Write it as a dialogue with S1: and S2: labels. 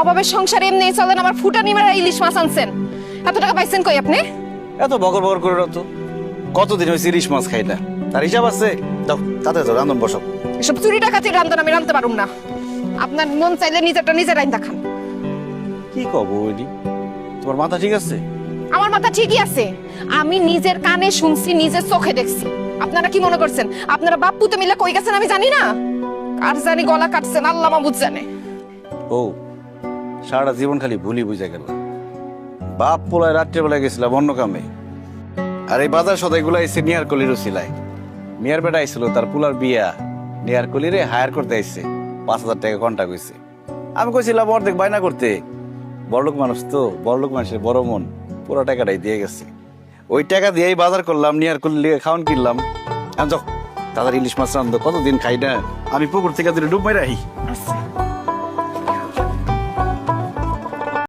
S1: অভাবের সংসার এমনি চলেন, আমার ফুটানি মারা ইলিশ মাছ আনছেন। এত টাকা পাইছেন কই আপনি?
S2: এত বকর বকর করে তো কতদিন হয়েছে ইলিশ মাছ খাই না, তার হিসাব আছে? দাও তাতে তো রান্ধন বসো।
S1: এসব চুরি ডাকাতি রান্ধন আমি রান্ধতে পারুম না। আপনার মন চাইলে নিজেরটা নিজের রাইন দেখান।
S2: কি কব ওইডি, তোমার মাথা ঠিক আছে?
S1: আমার মাথা ঠিকই আছে, আমি নিজের কানে শুনছি, নিজের চোখে দেখছি। আপনারা কি মনে করছেন আপনারা বাপ পুতে মিলে কই গেছেন আমি জানি না? কার জানি গলা কাটছেন আল্লাহ মাহবুব জানে।
S2: ও সারাটা জীবন খালি ভুলি বুঝে গেল। বাপ পোলায় রাত্রেবেলায় গেছিলাম অন্য কামে, আর এই বাজার সদাইগুলো এসে নিয়ার কলিরও সিলাই। মিয়ার বেটা আইছিল, তার পুলার বিয়া, নিয়ার কলিরে হায়ার করতে আইছে, 5,000 টাকা কন্টাক্ট হয়েছে। আমি কইছিলাম অর্ধেক বায়না করতে, বড়লোক মানুষ তো, বড়লোক মানুষের বড় মন, পুরো টাকাটাই দিয়ে গেছে। ওই টাকা দিয়েই বাজার করলাম, নিয়ার কলি খাওয়ান কিনলাম। যাও তাদের ইলিশ মাছ রান্ধো, কতদিন খাই না। আমি পুকুর থেকে ডুব মেরে আহি।